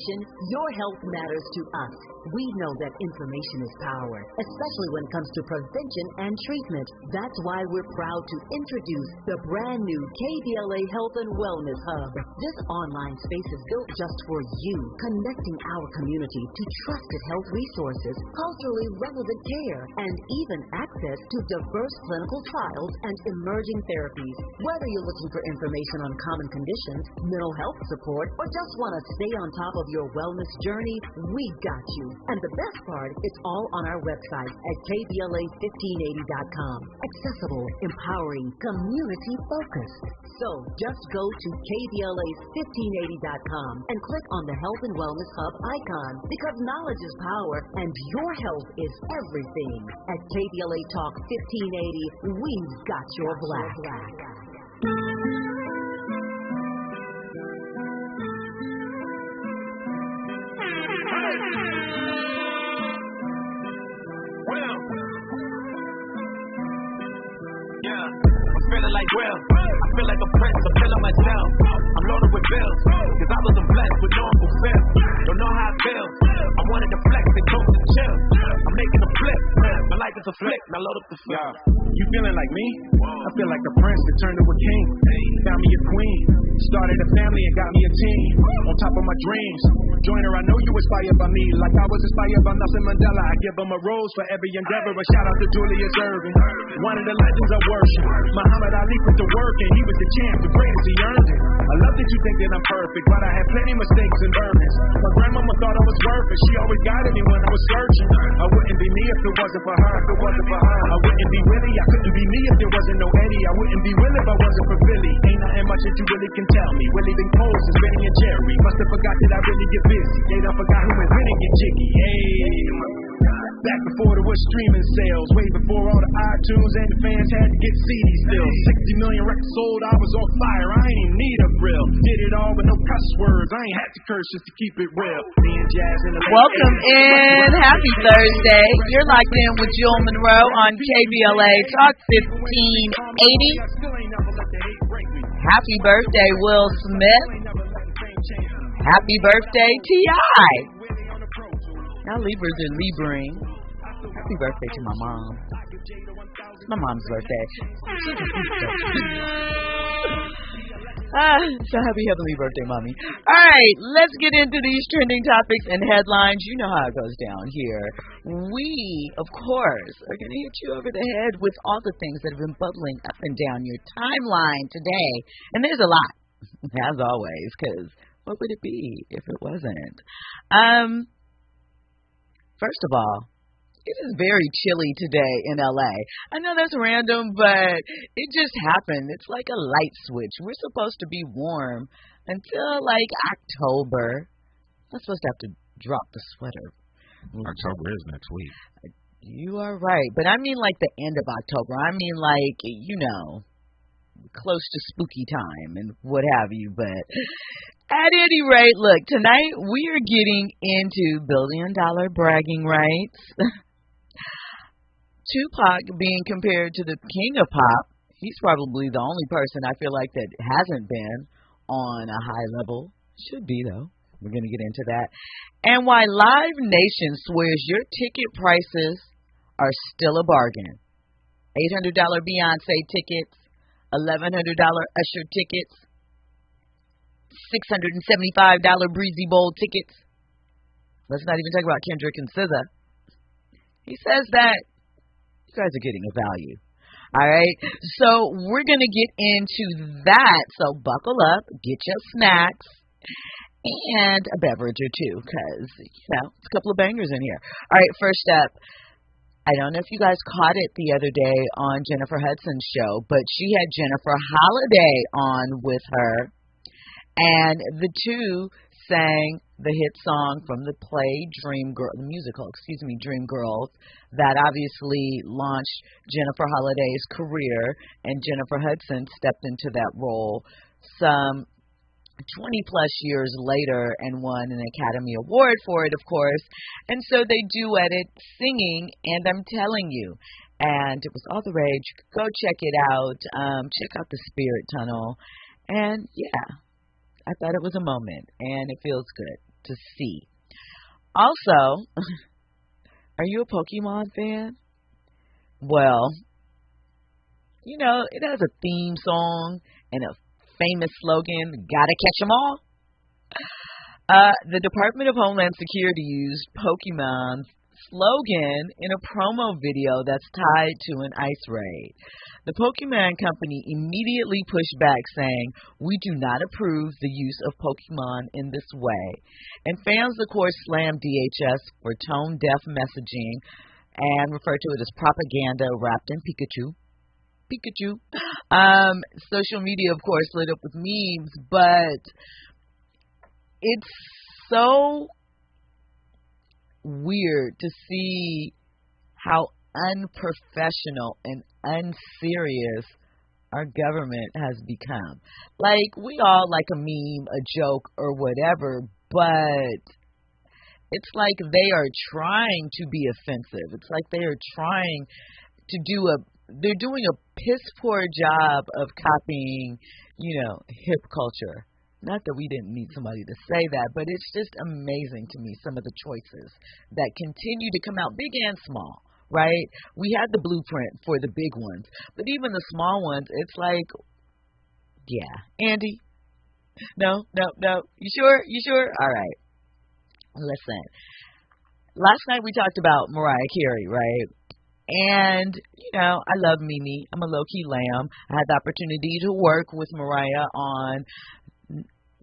Your health matters to us. We know that information is power, especially when it comes to prevention and treatment. That's why we're proud to introduce the brand new KBLA Health and Wellness Hub. This online space is built just for you, connecting our community to trusted health resources, culturally relevant care, and even access to diverse clinical trials and emerging therapies. Whether you're looking for information on common conditions, mental health support, or just want to stay on top of your wellness journey, we got you. And the best part, it's all on our website at KBLA1580.com. Accessible, empowering, community-focused. So just go to KBLA1580.com and click on the Health and Wellness Hub icon, because knowledge is power and your health is everything. At KBLA Talk 1580, we've got your black. Feeling like I feel like a prince, I'm feeling myself. I'm loaded with bills, cause I wasn't blessed with no fulfill. Don't know how it feels. I wanted to flex and go to chill. I'm making a flip, my life is a flick, now load up the film. You feeling like me? I feel like a prince that turned to a king. Found me a queen, started a family and got me a team. On top of my dreams, joiner, I know you inspired by me, like I was inspired by Nelson Mandela. I give him a rose for every endeavor. A shout out to Julius Erving, one of the legends I worship. Muhammad Ali put to work and he was the champ, the greatest, he earned it. I love that you think that I'm perfect, but I had plenty mistakes and burdens. My grandmama thought I was worth it, she always guided me when I was searching. I wouldn't be me if it wasn't for her, if it wasn't for her. I wouldn't be Willie, I couldn't be me if there wasn't no Eddie. I wouldn't be Will if I wasn't for Billy. Ain't nothing much that you really can tell me. Willie been cold since Benny and Jerry. Must have forgot that I really get busy. They done forgot who went really get jiggy. Hey. Back before there was streaming sales, way before all the iTunes and the fans had to get CDs still. 60 million records sold, I was on fire, I ain't even need a grill. Did it all with no cuss words, I ain't had to curse just to keep it real. Me and Jazz in the Welcome in, happy Thursday. You're locked in with Jill Munroe on KBLA Talk 1580. Happy birthday, Will Smith. Happy birthday, T.I. Now Libras are Libring. Happy birthday to my mom. It's my mom's birthday. So happy heavenly birthday, mommy. All right, let's get into these trending topics and headlines. You know how it goes down here. We, of course, are going to hit you over the head with all the things that have been bubbling up and down your timeline today. And there's a lot, as always, because what would it be if it wasn't? First of all, it is very chilly today in LA. I know that's random, but it just happened. It's like a light switch. We're supposed to be warm until like October. I'm supposed to have to drop the sweater. October is next week. You are right, but I mean like the end of October. I mean like, close to spooky time and what have you, but at any rate, look, tonight we are getting into billion-dollar bragging rights. Tupac being compared to the king of pop. He's probably the only person I feel like that hasn't been on a high level. Should be, though. We're going to get into that. And why Live Nation swears your ticket prices are still a bargain. $800 Beyonce tickets, $1,100 Usher tickets, $675 Breezy Bowl tickets. Let's not even talk about Kendrick and SZA. He says that you guys are getting a value. All right? So we're going to get into that. So buckle up, get your snacks, and a beverage or two, because, it's a couple of bangers in here. All right, first up, I don't know if you guys caught it the other day on Jennifer Hudson's show, but she had Jennifer Holliday on with her, and the two sang the hit song from the play the musical, Dreamgirls, that obviously launched Jennifer Holliday's career, and Jennifer Hudson stepped into that role some 20-plus years later and won an Academy Award for it, of course. And so they duetted singing, and I'm telling you, and it was all the rage. Go check it out. Check out the Spirit Tunnel. And, yeah, I thought it was a moment, and it feels good. to see. Also, are you a Pokemon fan? Well, you know, it has a theme song and a famous slogan, gotta catch 'em all. The Department of Homeland Security used Pokemon's slogan in a promo video that's tied to an ice raid. The Pokemon company immediately pushed back, saying, "We do not approve the use of Pokemon in this way." And fans, of course, slammed DHS for tone-deaf messaging and referred to it as propaganda wrapped in Pikachu. Social media, of course, lit up with memes, but it's so weird to see how unprofessional and unserious our government has become. Like, we all like a meme, a joke, or whatever, but it's like they are trying to be offensive. It's like they are trying to they're doing a piss poor job of copying, hip culture. Not that we didn't need somebody to say that, but it's just amazing to me, some of the choices that continue to come out, big and small, right? We had the blueprint for the big ones, but even the small ones, it's like, yeah, Andy, no. You sure? All right. Listen, last night we talked about Mariah Carey, right? And, I love Mimi. I'm a low-key lamb. I had the opportunity to work with Mariah on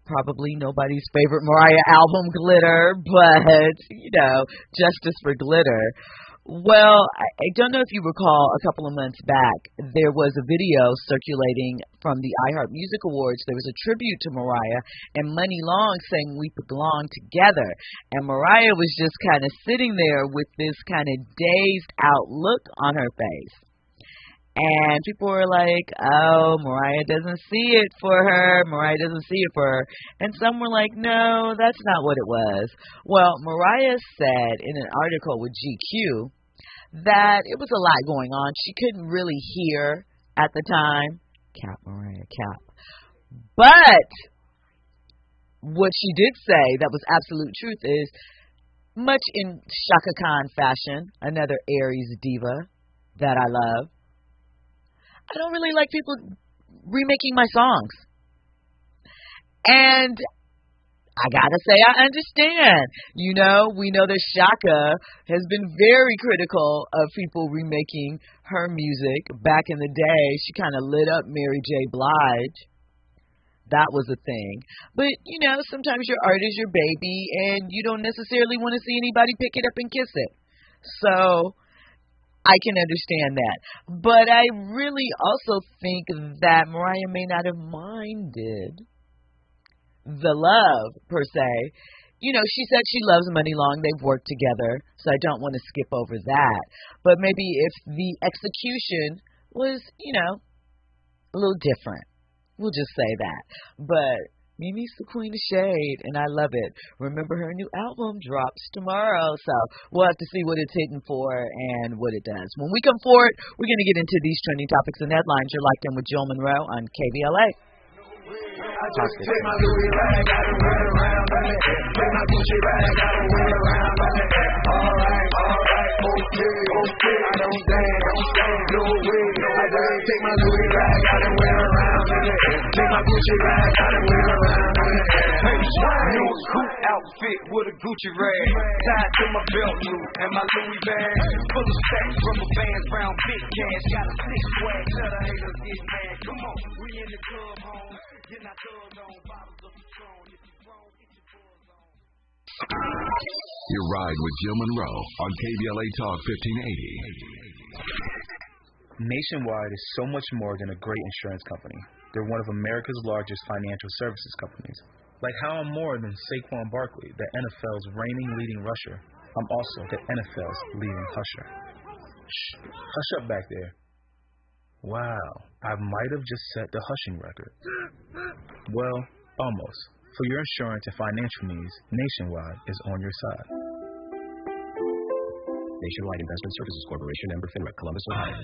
probably nobody's favorite Mariah album, Glitter, but, Justice for Glitter. Well, I don't know if you recall, a couple of months back, there was a video circulating from the iHeart Music Awards. There was a tribute to Mariah and Money Long saying we belong together. And Mariah was just kind of sitting there with this kind of dazed out look on her face. And people were like, oh, Mariah doesn't see it for her. And some were like, no, that's not what it was. Well, Mariah said in an article with GQ that it was a lot going on. She couldn't really hear at the time. Cap, Mariah, cap. But what she did say that was absolute truth is, much in Shaka Khan fashion, another Aries diva that I love, I don't really like people remaking my songs. And I gotta say, I understand. We know that Shaka has been very critical of people remaking her music. Back in the day, she kind of lit up Mary J. Blige. That was a thing. But, sometimes your art is your baby, and you don't necessarily want to see anybody pick it up and kiss it. So I can understand that. But I really also think that Mariah may not have minded the love, per se. She said she loves Money Long. They've worked together, so I don't want to skip over that. But maybe if the execution was, a little different. We'll just say that. But Mimi's the queen of shade, and I love it. Remember, her new album drops tomorrow, so we'll have to see what it's hitting for and what it does. When we come forward, we're going to get into these trending topics and headlines. You're locked in with Joe Munroe on KBLA. I just take my Louis rag, I don't run around on it. Take my Gucci rag, I don't run around on it. Alright, okay. I don't stand, no way. I just take my Louis rag, I don't wear around on it. Take my Gucci rag, I don't wear around on it. New coupe outfit with a Gucci rag, tied to my belt loop and my Louis bag, full of stacks, rubber bands, round big cash. Got a six swag, tell the haters get mad. Come on, we in the club, home. You're not thugged on, bottles of Patron. If you wrong, get your buzz on. Your ride with Joe Munroe on KBLA Talk 1580. Nationwide is so much more than a great insurance company. They're one of America's largest financial services companies. Like how I'm more than Saquon Barkley, the NFL's reigning leading rusher. I'm also the NFL's leading husher. Shh, hush up back there. Wow, I might have just set the hushing record. Well, almost. For your insurance and financial needs, Nationwide is on your side. Nationwide Investment Services Corporation, member FINRA, Columbus, Ohio.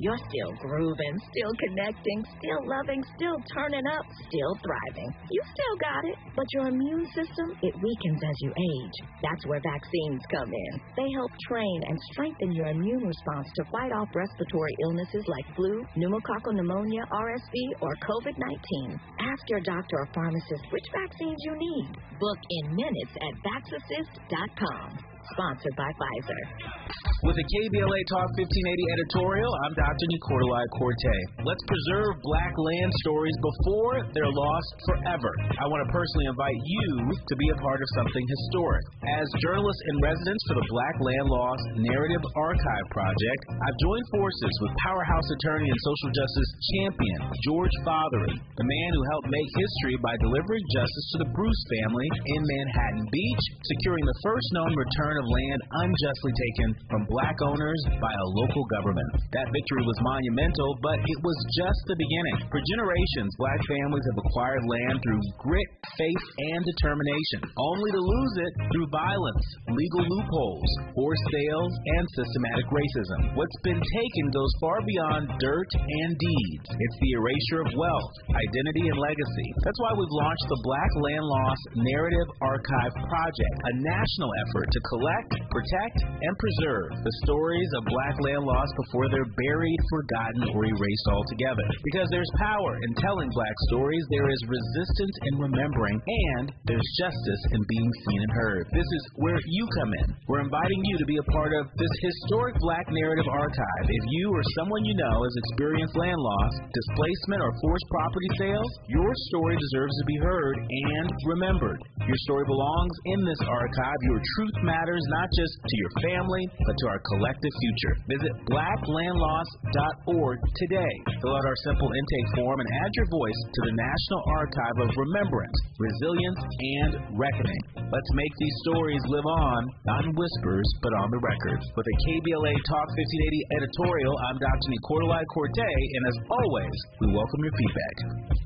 You're still grooving, still connecting, still loving, still turning up, still thriving. You still got it, but your immune system, it weakens as you age. That's where vaccines come in. They help train and strengthen your immune response to fight off respiratory illnesses like flu, pneumococcal pneumonia, RSV, or COVID-19. Ask your doctor or pharmacist which vaccines you need. Book in minutes at vaxassist.com. Sponsored by Pfizer. With a KBLA Talk 1580 editorial, I'm Dr. Nicolai Corte. Let's preserve black land stories before they're lost forever. I want to personally invite you to be a part of something historic. As journalist in residence for the Black Land Lost Narrative Archive Project, I've joined forces with powerhouse attorney and social justice champion George Fothery, the man who helped make history by delivering justice to the Bruce family in Manhattan Beach, securing the first known return of land unjustly taken from black owners by a local government. That victory was monumental, but it was just the beginning. For generations, black families have acquired land through grit, faith, and determination, only to lose it through violence, legal loopholes, forced sales, and systematic racism. What's been taken goes far beyond dirt and deeds. It's the erasure of wealth, identity, and legacy. That's why we've launched the Black Land Lost Narrative Archive Project, a national effort to collect, protect, and preserve the stories of black land lost before they're buried, forgotten, or erased altogether. Because there's power in telling black stories, there is resistance in remembering, and there's justice in being seen and heard. This is where you come in. We're inviting you to be a part of this historic black narrative archive. If you or someone you know has experienced land loss, displacement, or forced property sales, your story deserves to be heard and remembered. Your story belongs in this archive. Your truth matters not just to your family, but to our collective future. Visit blacklandlost.org today. Fill out our simple intake form and add your voice to the National Archive of Remembrance, Resilience, and Reckoning. Let's make these stories live on, not in whispers, but on the record. With a KBLA Talk 1580 editorial, I'm Dr. Nicolai Corte, and as always, we welcome your feedback.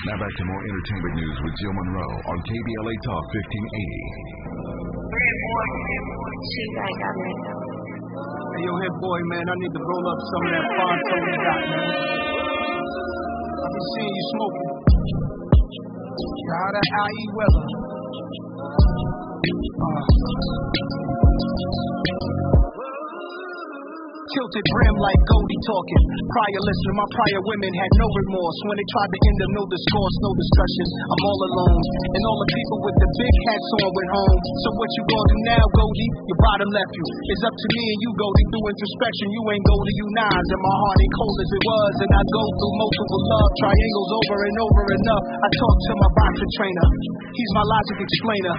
Now back to more entertainment news with Jill Munroe on KBLA Talk 1580. Hey, yo, hit boy, man, I need to roll up some of that Fonto we got, man. I've been seeing you smoking. Out of IE weather. Tilted brim like Goldie talking. Prior listener, my prior women had no remorse. When they tried to end them, no discourse, no discussion. I'm all alone. And all the people with the big hats on went home. So what you gonna do now, Goldie? Your bottom left you. It's up to me and you, Goldie. Through introspection, you ain't Goldie, you Nas. And my heart ain't cold as it was. And I go through multiple love triangles over and over enough. I talk to my boxing trainer. He's my logic explainer.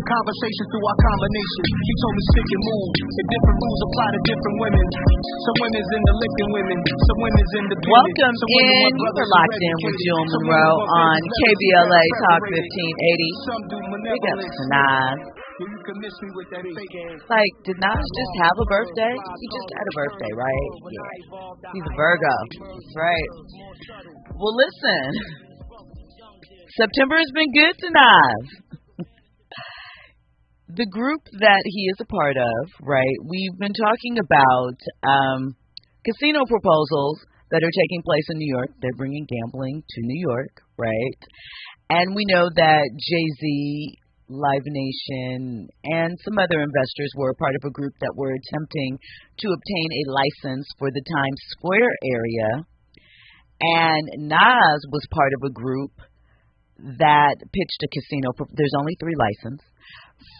Conversations through our combination. He told me stick and move. The different rules apply to different women. Some women's in the licking women. Some women's in the Welcome in. You're locked in with Jill Munroe on KBLA Talk 1580. Big up to Nas. Like, did Nas just have a birthday? He just had a birthday, right? Yeah. He's a Virgo. That's right. Well, listen. September has been good to Nas. The group that he is a part of, right, we've been talking about casino proposals that are taking place in New York. They're bringing gambling to New York, right? And we know that Jay-Z, Live Nation, and some other investors were a part of a group that were attempting to obtain a license for the Times Square area. And Nas was part of a group that pitched a casino. There's only 3 licenses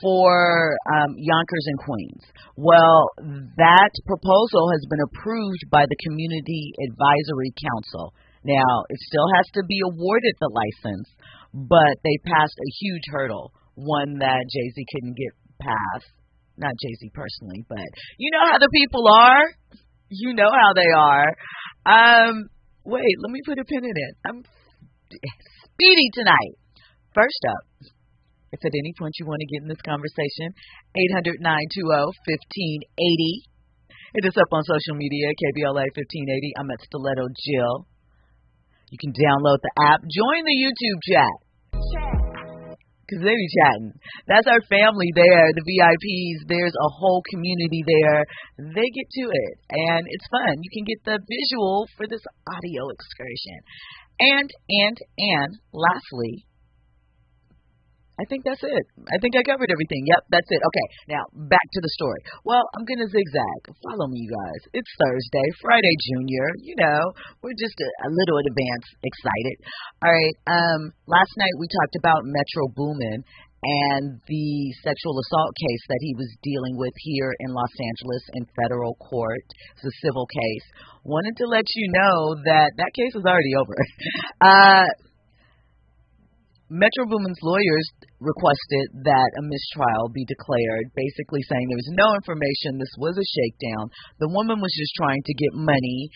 for Yonkers and Queens. Well, that proposal has been approved by the Community Advisory Council. Now, it still has to be awarded the license, but they passed a huge hurdle, one that Jay-Z couldn't get past. Not Jay-Z personally, but you know how the people are. You know how they are. Wait, let me put a pin in it. I'm speedy tonight. First up, if at any point you want to get in this conversation, 800-920-1580. Hit us up on social media, KBLA 1580. I'm at Stiletto Jill. You can download the app. Join the YouTube chat. because they be chatting. That's our family there, the VIPs. There's a whole community there. They get to it, and it's fun. You can get the visual for this audio excursion. And lastly, I think that's it. I think I covered everything. Yep, that's it. Okay, now back to the story. Well, I'm going to zigzag. Follow me, you guys. It's Thursday, Friday Junior. You know, we're just a little in advance excited. All right, last night we talked about Metro Boomin and the sexual assault case that he was dealing with here in Los Angeles in federal court. It's a civil case. Wanted to let you know that case is already over. Metro Boomin's lawyers requested that a mistrial be declared, basically saying there was no information, this was a shakedown, the woman was just trying to get money,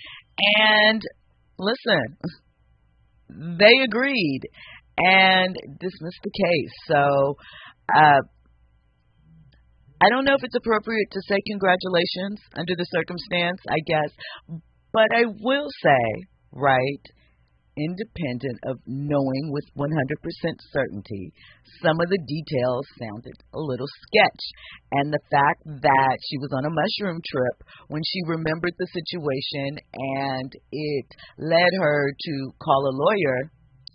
and listen, they agreed and dismissed the case. So I don't know if it's appropriate to say congratulations under the circumstance, I guess, but I will say, right, independent of knowing with 100% certainty, some of the details sounded a little sketch. And the fact that she was on a mushroom trip when she remembered the situation and it led her to call a lawyer,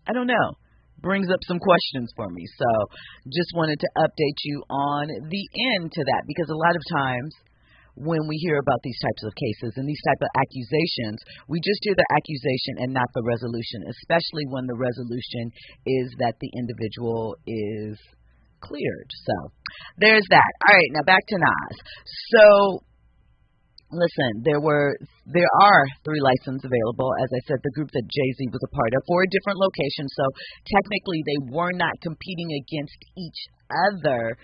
I don't know, brings up some questions for me. So just wanted to update you on the end to that, because a lot of times when we hear about these types of cases and these type of accusations, we just hear the accusation and not the resolution, especially when the resolution is that the individual is cleared. So there's that. All right, now back to Nas. So listen, there are 3 licenses available. As I said, the group that Jay-Z was a part of, 4 different locations. So technically they were not competing against each other,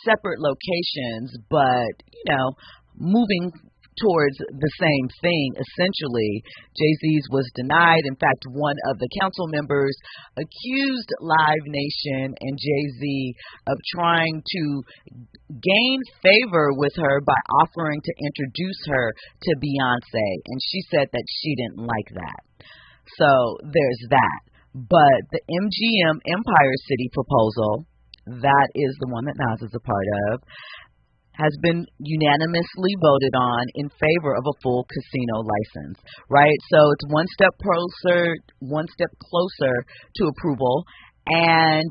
separate locations, but, you know, moving towards the same thing, essentially. Jay-Z's was denied. In fact, one of the council members accused Live Nation and Jay-Z of trying to gain favor with her by offering to introduce her to Beyonce, and she said that she didn't like that. So there's that. But the MGM Empire City proposal, that is the one that Nas is a part of, has been unanimously voted on in favor of a full casino license, right? So it's one step closer to approval. And,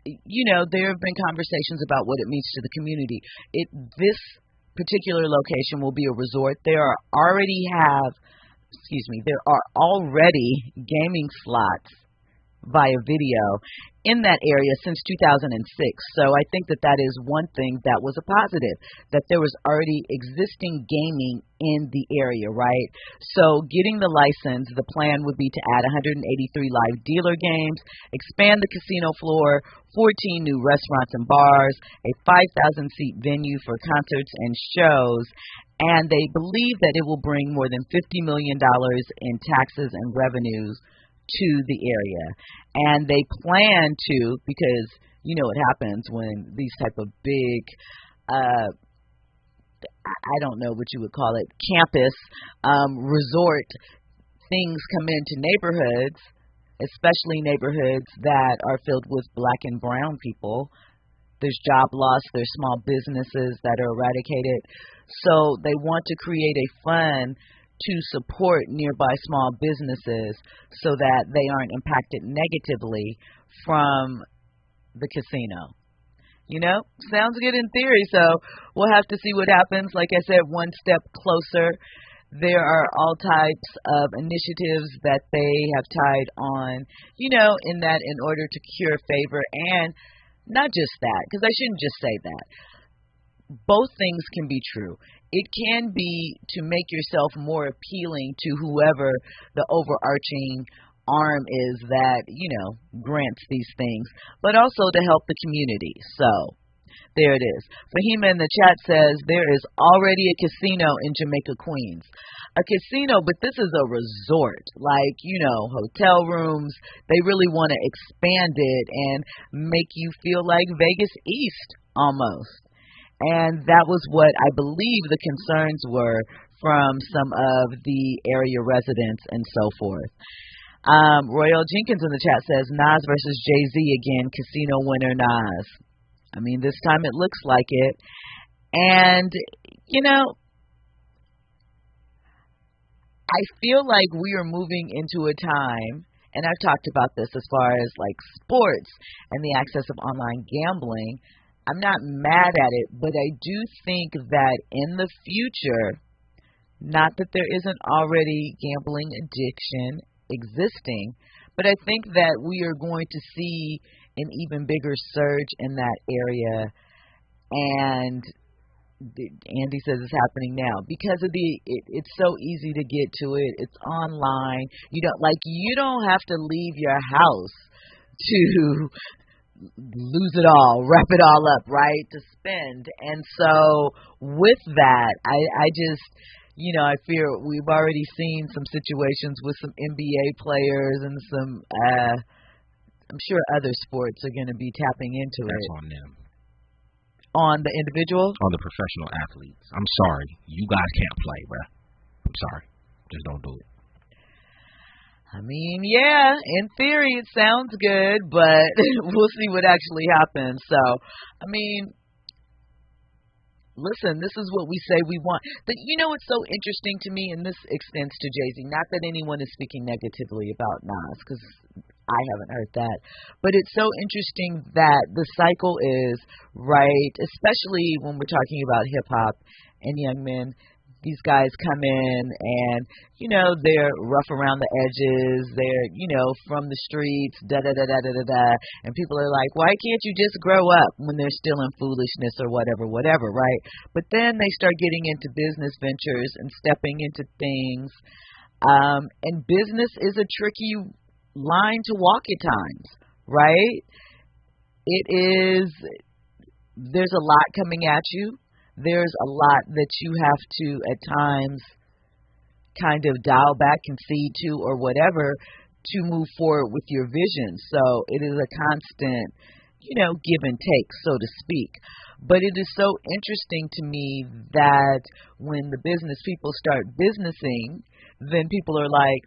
you know, there have been conversations about what it means to the community. This particular location will be a resort. There are already gaming slots via video in that area since 2006. So I think that is one thing that was a positive, that there was already existing gaming in the area, right? So getting the license, the plan would be to add 183 live dealer games, expand the casino floor, 14 new restaurants and bars, a 5,000-seat venue for concerts and shows, and they believe that it will bring more than $50 million in taxes and revenues to the area. And they plan to, because you know what happens when these type of big I don't know what you would call it, campus resort things come into neighborhoods, especially neighborhoods that are filled with black and brown people. There's job loss, there's small businesses that are eradicated. So they want to create a fund to support nearby small businesses so that they aren't impacted negatively from the casino. You know, sounds good in theory, so we'll have to see what happens. Like I said, one step closer. There are all types of initiatives that they have tied on, you know, in order to cure favor. And not just that, because I shouldn't just say that. Both things can be true. It can be to make yourself more appealing to whoever the overarching arm is that, you know, grants these things, but also to help the community. So there it is. Fahima in the chat says there is already a casino in Jamaica, Queens. A casino, but this is a resort, like, you know, hotel rooms. They really want to expand it and make you feel like Vegas East almost. And that was what I believe the concerns were from some of the area residents and so forth. Royal Jenkins in the chat says, Nas versus Jay-Z again, casino winner Nas. I mean, this time it looks like it. And, you know, I feel like we are moving into a time, and I've talked about this as far as like sports and the access of online gambling. I'm not mad at it, but I do think that in the future, not that there isn't already gambling addiction existing, but I think that we are going to see an even bigger surge in that area. And Andy says it's happening now because of it's so easy to get to it. It's online. You don't have to leave your house to lose it all, wrap it all up, right, to spend. And so with that, I just, you know, I fear we've already seen some situations with some NBA players and some, I'm sure other sports are going to be tapping into it. That's on them. On the individual? On the professional athletes. I'm sorry. You guys can't play, bruh. I'm sorry. Just don't do it. I mean, yeah, in theory it sounds good, but we'll see what actually happens. So, I mean, listen, this is what we say we want. But you know what's so interesting to me, and this extends to Jay-Z, not that anyone is speaking negatively about Nas, because I haven't heard that, but it's so interesting that the cycle is, right, especially when we're talking about hip-hop and young men. These guys come in and, you know, they're rough around the edges. They're, you know, from the streets, da-da-da-da-da-da-da. And people are like, why can't you just grow up when they're still in foolishness or whatever, right? But then they start getting into business ventures and stepping into things. And business is a tricky line to walk at times, right? It is, there's a lot coming at you. There's a lot that you have to, at times, kind of dial back and see to or whatever to move forward with your vision. So it is a constant, you know, give and take, so to speak. But it is so interesting to me that when the business people start businessing, then people are like,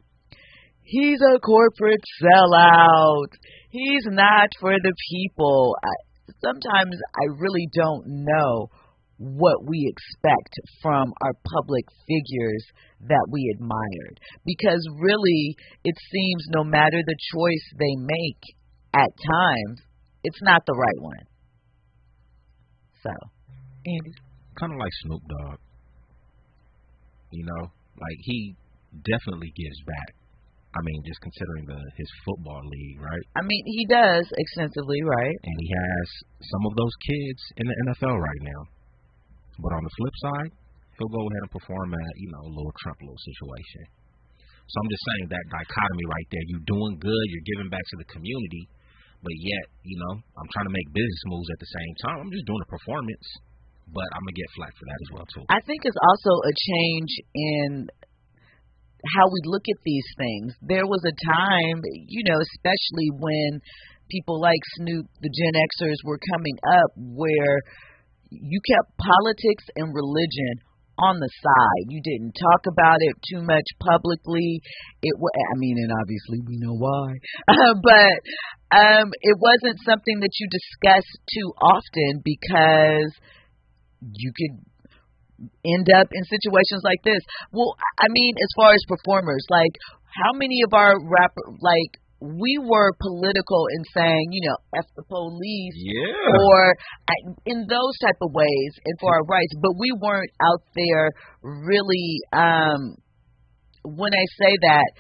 he's a corporate sellout. He's not for the people. Sometimes I really don't know what we expect from our public figures that we admired. Because really, it seems no matter the choice they make at times, it's not the right one. So, Andy? Kind of like Snoop Dogg. You know, like he definitely gives back. I mean, just considering his football league, right? I mean, he does extensively, right? And he has some of those kids in the NFL right now. But on the flip side, he'll go ahead and perform at, you know, a little Trump little situation. So I'm just saying that dichotomy right there. You're doing good, you're giving back to the community, but yet, you know, I'm trying to make business moves at the same time. I'm just doing a performance, but I'm going to get flack for that as well, too. I think it's also a change in how we look at these things. There was a time, you know, especially when people like Snoop, the Gen Xers, were coming up, where you kept politics and religion on the side. You didn't talk about it too much publicly. I mean, and obviously we know why. But it wasn't something that you discussed too often because you could end up in situations like this. Well, I mean, as far as performers, like how many of our we were political in saying, you know, F the police, or in those type of ways, and for our rights, but we weren't out there really, when I say that,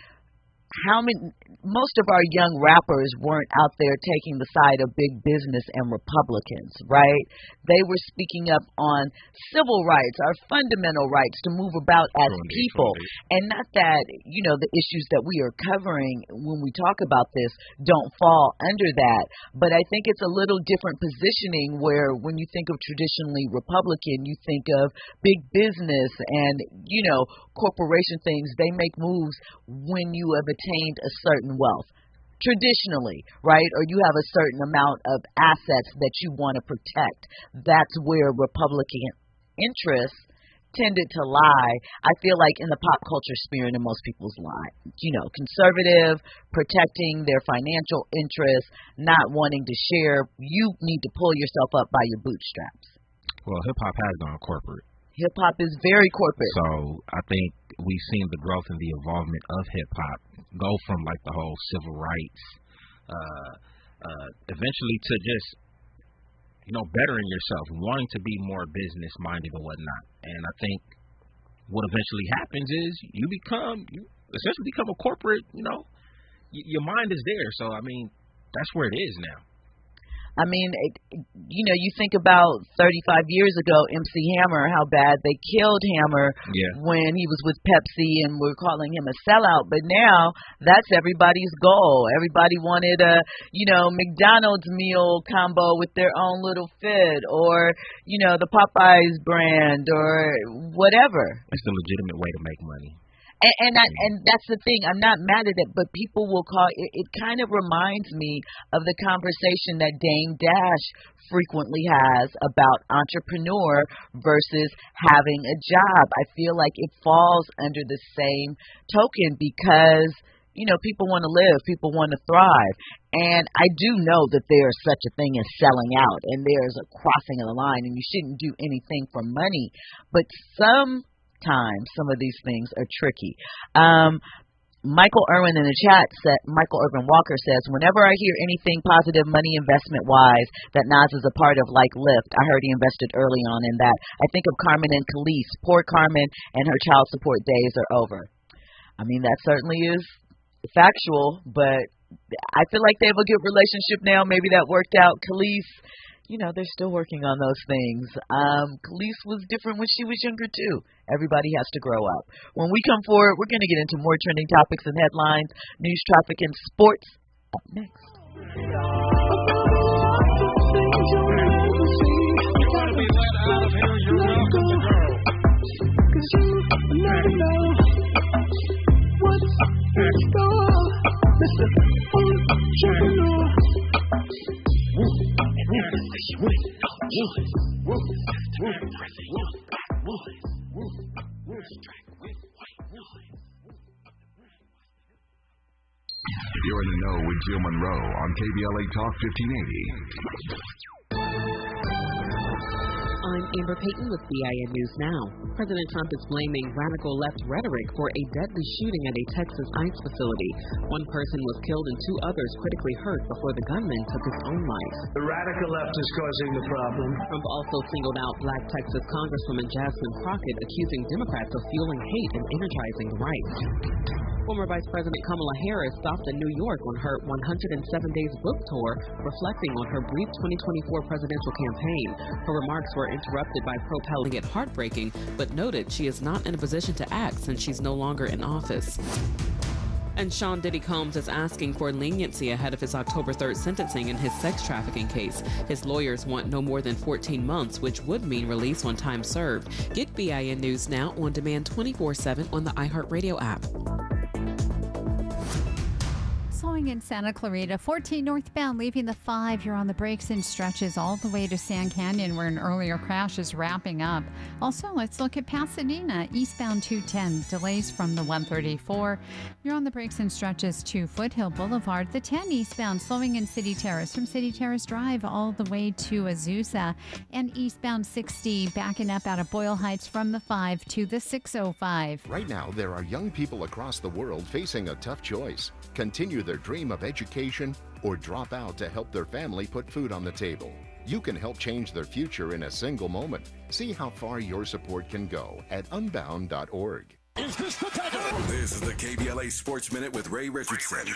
most of our young rappers weren't out there taking the side of big business and Republicans, right? They were speaking up on civil rights, our fundamental rights to move about as people. And not that, you know, the issues that we are covering when we talk about this don't fall under that. But I think it's a little different positioning where when you think of traditionally Republican, you think of big business and, you know, corporation things. They make moves when you have attained a certain wealth, traditionally, right? Or you have a certain amount of assets that you want to protect. That's where Republican interests tended to lie, I feel like, in the pop culture sphere and in most people's lives. You know, conservative, protecting their financial interests, not wanting to share. You need to pull yourself up by your bootstraps. Well, hip-hop has gone corporate. Hip-hop is very corporate. So I think we've seen the growth and the involvement of hip-hop go from, like, the whole civil rights, eventually to just, you know, bettering yourself, wanting to be more business-minded or whatnot. And I think what eventually happens is you essentially become a corporate, you know, your mind is there. So, I mean, that's where it is now. I mean, you know, you think about 35 years ago, MC Hammer, how bad they killed Hammer when he was with Pepsi and we're calling him a sellout. But now that's everybody's goal. Everybody wanted a, you know, McDonald's meal combo with their own little fit, or, you know, the Popeyes brand or whatever. It's the legitimate way to make money. And that's the thing. I'm not mad at it, but people will call it. It kind of reminds me of the conversation that Dame Dash frequently has about entrepreneur versus having a job. I feel like it falls under the same token because, you know, people want to live, people want to thrive. And I do know that there's such a thing as selling out, and there's a crossing of the line, and you shouldn't do anything for money. But sometimes some of these things are tricky. Michael Irwin in the chat said, Michael Irvin Walker says, whenever I hear anything positive money investment wise that Nas is a part of, like Lyft, I heard he invested early on in that. I think of Carmen and Khalees. Poor Carmen and her child support days are over. I mean, that certainly is factual, but I feel like they have a good relationship now. Maybe that worked out. Khalees, you know, they're still working on those things. Khalees was different when she was younger, too. Everybody has to grow up. When we come forward, we're going to get into more trending topics and headlines, news, traffic, and sports. Up next. You're in the know with Jill Munroe on KBLA Talk 1580. I'm Amber Payton with BIN News Now. President Trump is blaming radical left rhetoric for a deadly shooting at a Texas ICE facility. One person was killed and two others critically hurt before the gunman took his own life. The radical left is causing the problem. Trump also singled out Black Texas Congresswoman Jasmine Crockett, accusing Democrats of fueling hate and energizing the right. Former Vice President Kamala Harris stopped in New York on her 107 days book tour, reflecting on her brief 2024 presidential campaign. Her remarks were interrupted by propelling it heartbreaking, but noted she is not in a position to act since she's no longer in office. And Sean Diddy Combs is asking for leniency ahead of his October 3rd sentencing in his sex trafficking case. His lawyers want no more than 14 months, which would mean release on time served. Get BIN News Now on demand 24/7 on the iHeartRadio app. Slowing in Santa Clarita, 14 northbound, leaving the 5. You're on the brakes and stretches all the way to Sand Canyon, where an earlier crash is wrapping up. Also, let's look at Pasadena, eastbound 210, delays from the 134. You're on the brakes and stretches to Foothill Boulevard. The 10 eastbound, slowing in City Terrace from City Terrace Drive all the way to Azusa. And eastbound 60, backing up out of Boyle Heights from the 5 to the 605. Right now, there are young people across the world facing a tough choice. Continue their dream of education or drop out to help their family put food on the table. You can help change their future in a single moment. See how far your support can go at unbound.org. This is the KBLA Sports Minute with Ray Richardson.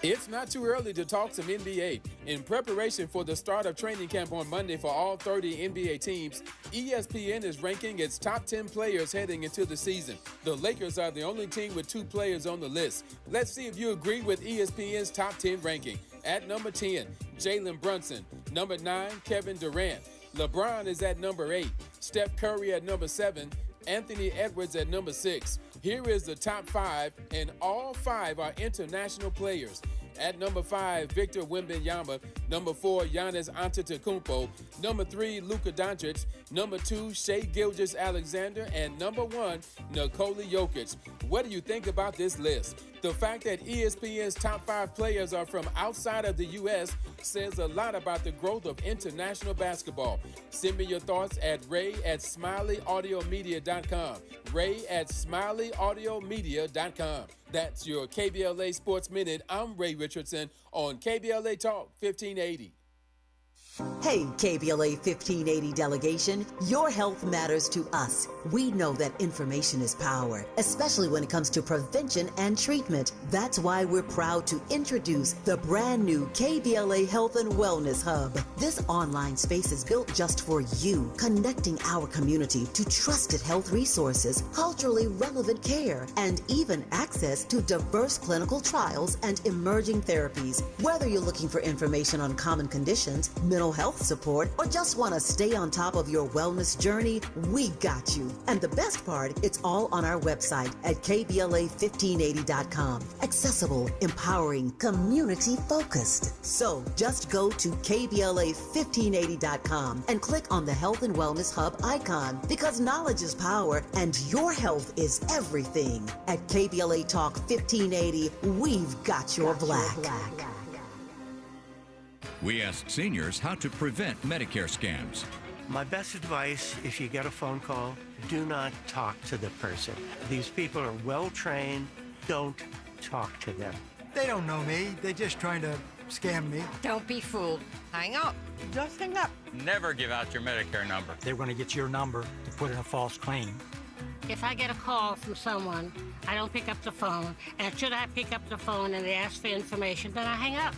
It's not too early to talk some NBA. In preparation for the start of training camp on Monday for all 30 NBA teams, ESPN is ranking its top 10 players heading into the season. The Lakers are the only team with 2 players on the list. Let's see if you agree with ESPN's top 10 ranking. At number 10, Jalen Brunson. Number 9, Kevin Durant. LeBron is at number 8. Steph Curry at number 7. Anthony Edwards at number 6. Here is the top 5, and all 5 are international players. At number 5, Victor Wembanyama. Number 4, Giannis Antetokounmpo. Number 3, Luka Doncic. Number 2, Shai Gilgeous-Alexander. And number 1, Nikola Jokic. What do you think about this list? The fact that ESPN's top 5 players are from outside of the U.S. says a lot about the growth of international basketball. Send me your thoughts at ray@smileyAudiomedia.com. ray@smileyAudiomedia.com. That's your KBLA Sports Minute. I'm Ray Richardson on KBLA Talk 1580. Hey, KBLA 1580 delegation, your health matters to us. We know that information is power, especially when it comes to prevention and treatment. That's why we're proud to introduce the brand new KBLA Health and Wellness Hub. This online space is built just for you, connecting our community to trusted health resources, culturally relevant care, and even access to diverse clinical trials and emerging therapies. Whether you're looking for information on common conditions, mental health support, or just want to stay on top of your wellness journey, we got you. And the best part, it's all on our website at KBLA1580.com. Accessible, empowering, community-focused. So just go to KBLA1580.com and click on the Health and Wellness Hub icon, because knowledge is power and your health is everything. At KBLA Talk 1580, we've got your black. We asked seniors how to prevent Medicare scams. My best advice, if you get a phone call, do not talk to the person. These people are well-trained. Don't talk to them. They don't know me. They're just trying to scam me. Don't be fooled. Hang up. Just hang up. Never give out your Medicare number. They're going to get your number to put in a false claim. If I get a call from someone, I don't pick up the phone. And should I pick up the phone and they ask for information, then I hang up.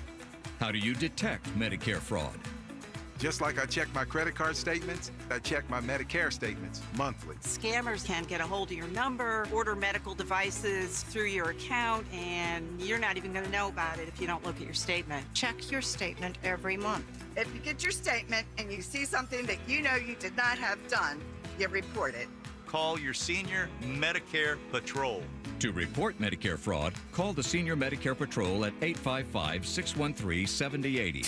How do you detect Medicare fraud? Just like I check my credit card statements, I check my Medicare statements monthly. Scammers can get a hold of your number, order medical devices through your account, and you're not even going to know about it if you don't look at your statement. Check your statement every month. If you get your statement and you see something that you know you did not have done, you report it. Call your senior Medicare Patrol. To report Medicare fraud, call the Senior Medicare Patrol at 855-613-7080.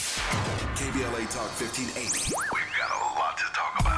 KBLA Talk 1580. We've got a lot to talk about.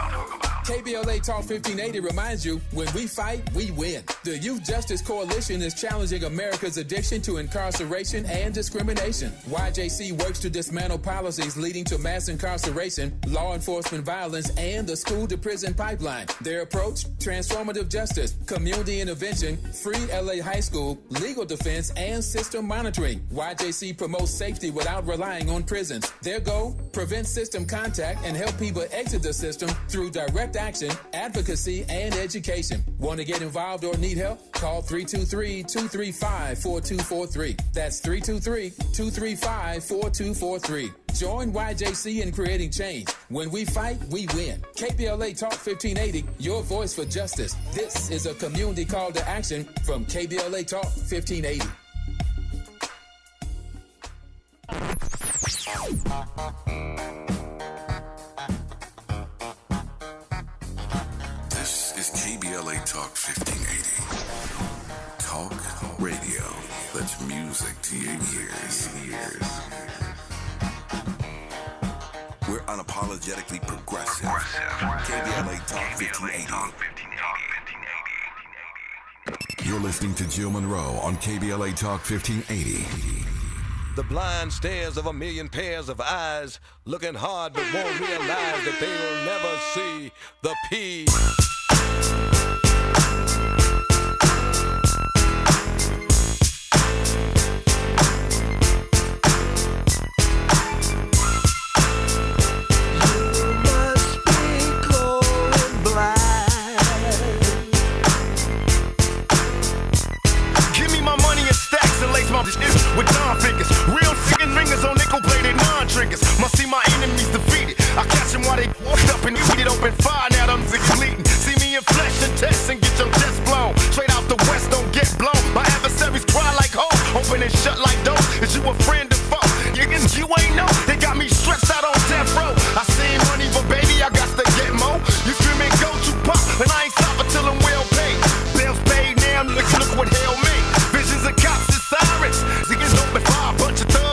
KBLA Talk 1580 reminds you, when we fight, we win. The Youth Justice Coalition is challenging America's addiction to incarceration and discrimination. YJC works to dismantle policies leading to mass incarceration, law enforcement violence, and the school-to-prison pipeline. Their approach, transformative justice, community intervention, free LA high school, legal defense, and system monitoring. YJC promotes safety without relying on prisons. Their goal, prevent system contact and help people exit the system through direct action, advocacy, and education. Want to get involved or need help? Call 323-235-4243. That's 323-235-4243. Join YJC in creating change. When we fight, we win. KBLA Talk 1580, your voice for justice. This is a community call to action from KBLA Talk 1580. This is KBLA Talk 1580. Talk radio. That's music to your ears. We're unapologetically progressive. KBLA Talk 1580. You're listening to Jill Munroe on KBLA Talk 1580. The blind stares of a million pairs of eyes, looking hard but won't realize that they'll never see the P. With non-figures, real chicken ringers on nickel-plated non-triggers. Must see my enemies defeated. I catch them while they walk up and eat it open fire. Now them niggas leading. See me in flesh and test and get your chest blown. Straight out the west, don't get blown. My adversaries cry like hoes, open and shut like doors. Is you a friend or foe? You ain't know. They got me stretched out on death row. I seen money, but baby, I got to get more. You screaming go Tupac, and I ain't stopping till I'm well paid. Bills paid now, look what hell made. Visions of cops and sirens. Niggas open fire, a bunch of thugs.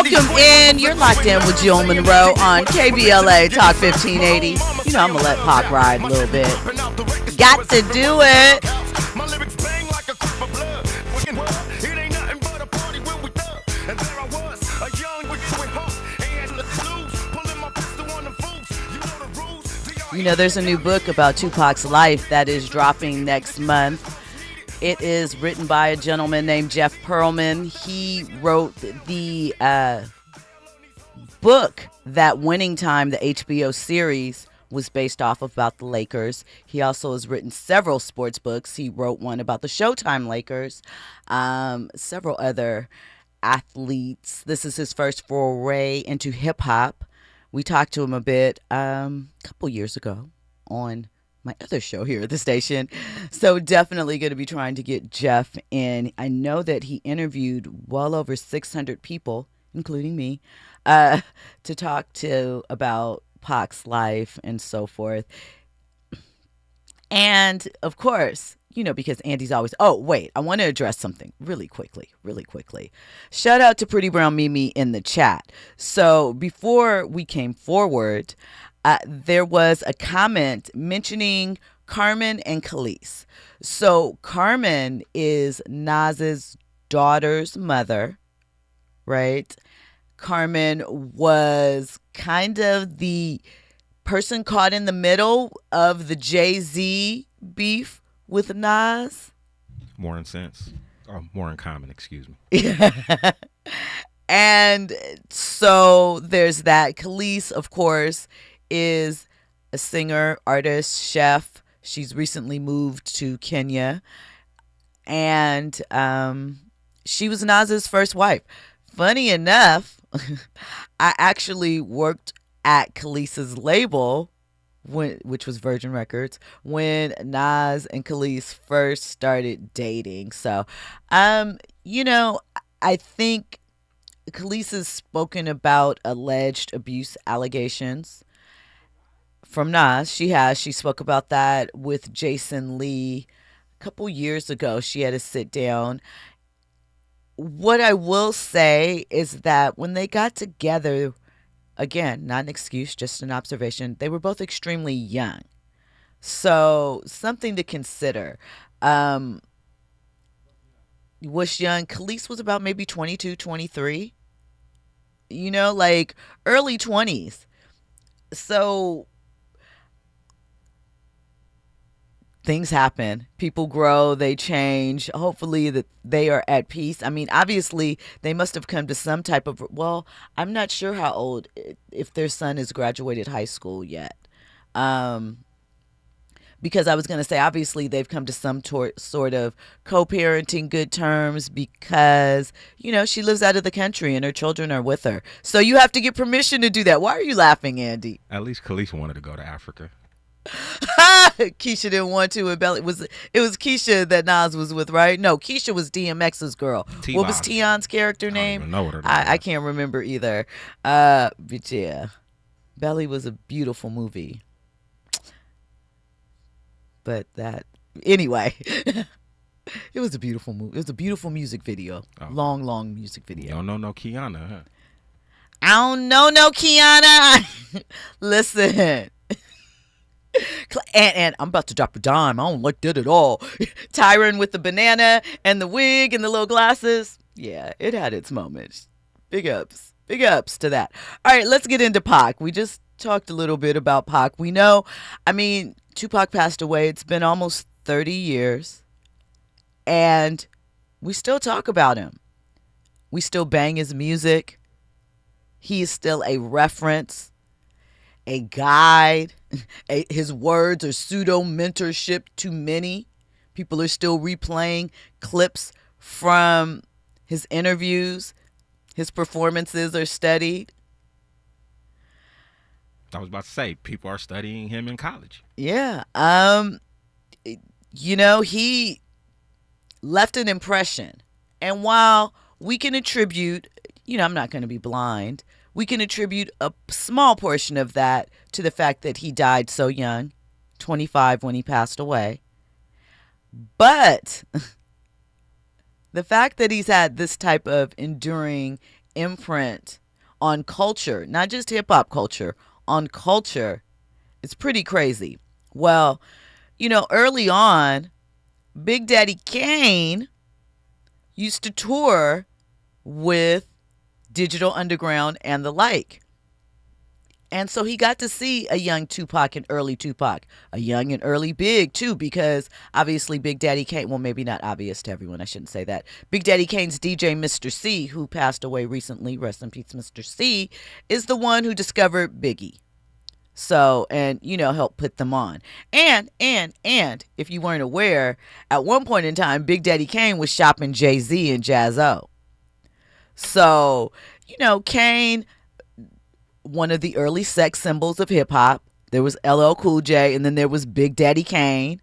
Welcome in. You're locked in with Jill Munroe on KBLA Talk 1580. You know, I'm going to let Pac ride a little bit. Got to do it. You know, there's a new book about Tupac's life that is dropping next month. It is written by a gentleman named Jeff Pearlman. He wrote the book that Winning Time, the HBO series, was based off of about the Lakers. He also has written several sports books. He wrote one about the Showtime Lakers, several other athletes. This is his first foray into hip hop. We talked to him a bit a couple years ago on my other show here at the station. So definitely going to be trying to get Jeff in. I know that he interviewed well over 600 people, including me, to talk to about Pac's life and so forth. And of course, you know, because Andy's always, oh, wait, I want to address something really quickly. Shout out to Pretty Brown Mimi in the chat. So before we came forward, there was a comment mentioning Carmen and Khalees. So Carmen is Nas's daughter's mother, right? Carmen was kind of the person caught in the middle of the Jay-Z beef with Nas. More in sense. More in common, excuse me. And so there's that. Khalees, of course, is a singer, artist, chef. She's recently moved to Kenya. And she was Nas's first wife. Funny enough, I actually worked at Khalees's label, which was Virgin Records, when Nas and Khalees first started dating. So, you know, I think Khalees has spoken about alleged abuse allegations from Nas. She spoke about that with Jason Lee a couple years ago. She had a sit down. What I will say is that when they got together, again, not an excuse, just an observation, they were both extremely young. So something to consider. Was young. Khalees was about maybe 22, 23. You know, like early 20s. So things happen. People grow, they change. Hopefully that they are at peace. I mean, obviously they must have come to some type of, well, I'm not sure how old, if their son has graduated high school yet. Because I was going to say, obviously they've come to some sort of co-parenting good terms because, you know, she lives out of the country and her children are with her. So you have to get permission to do that. Why are you laughing, Andy? At least Khalees wanted to go to Africa. Keisha didn't want to, and Belly it was Keisha that Nas was with, right? No, Keisha was DMX's girl. T-Boz. What was Tion's character name? I don't even know what her name I can't remember either. But yeah, Belly was a beautiful movie. But that, anyway, it was a beautiful movie. It was a beautiful music video. Oh. Long music video. You don't know no Kiana, huh? I don't know no Kiana. Listen. And I'm about to drop a dime. I don't like that at all. Tyron with the banana and the wig and the little glasses. Yeah, it had its moments. Big ups to that. All right, let's get into Pac. We just talked a little bit about Pac. We know, I mean, Tupac passed away. It's been almost 30 years. And we still talk about him. We still bang his music. He is still a reference, a guide. His words are pseudo mentorship to many. People are still replaying clips from his interviews. His performances are studied. I was about to say, people are studying him in college. Yeah. You know, he left an impression. And while we can attribute, you know, I'm not going to be blind, we can attribute a small portion of that to the fact that he died so young, 25 when he passed away. But the fact that he's had this type of enduring imprint on culture, not just hip-hop culture, on culture, it's pretty crazy. Well, early on, Big Daddy Kane used to tour with Digital Underground and the like. And so he got to see a young Tupac and early Tupac, a young and early Big too, because obviously Big Daddy Kane, well, maybe not obvious to everyone, I shouldn't say that. Big Daddy Kane's DJ Mr. C, who passed away recently, rest in peace Mr. C, is the one who discovered Biggie. So, and, helped put them on. And if you weren't aware, at one point in time, Big Daddy Kane was shopping Jay-Z and Jaz-O. So, Kane, one of the early sex symbols of hip hop. There was LL Cool J, and then there was Big Daddy Kane.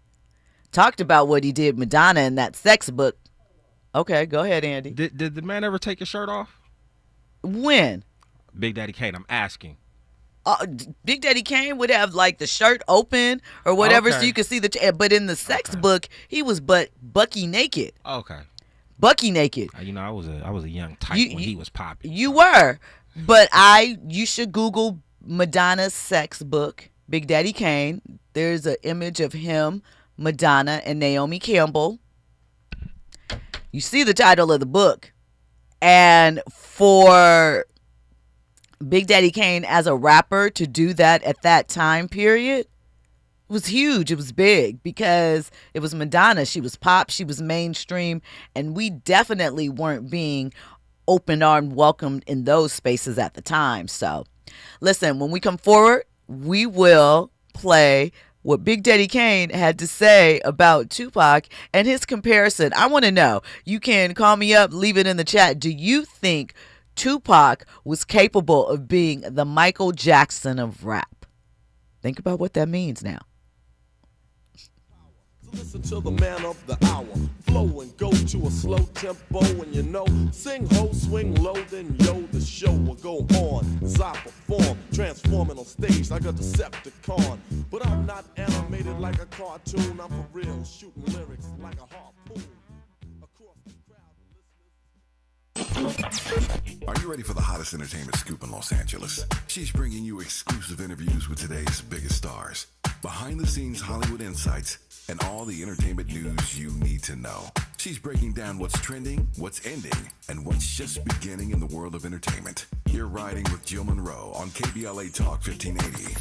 Talked about what he did Madonna in that sex book. Okay, go ahead, Andy. Did the man ever take his shirt off? When? Big Daddy Kane, I'm asking. Big Daddy Kane would have like the shirt open or whatever, okay, so you could see but in the sex book, he was bucky naked. Okay. Bucky naked. I was a young type when he was popping. You were. But you should Google Madonna's sex book, Big Daddy Kane. There's an image of him, Madonna, and Naomi Campbell. You see the title of the book. And for Big Daddy Kane as a rapper to do that at that time period was huge. It was big because it was Madonna. She was pop. She was mainstream. And we definitely weren't being open-armed welcomed in those spaces at the time. So listen, when we come forward, we will play what Big Daddy Kane had to say about Tupac and his comparison. I want to know. You can call me up, leave it in the chat. Do you think Tupac was capable of being the Michael Jackson of rap? Think about what that means now. Listen to the man of the hour, flow and go to a slow tempo, and sing ho, swing low, then the show will go on as I perform, transforming on stage like a Decepticon. But I'm not animated like a cartoon, I'm for real, shooting lyrics like a harpoon. Are you ready for the hottest entertainment scoop in Los Angeles? She's bringing you exclusive interviews with today's biggest stars, behind-the-scenes Hollywood insights, and all the entertainment news you need to know. She's breaking down what's trending, what's ending, and what's just beginning in the world of entertainment. You're riding with Jill Munroe on KBLA Talk 1580.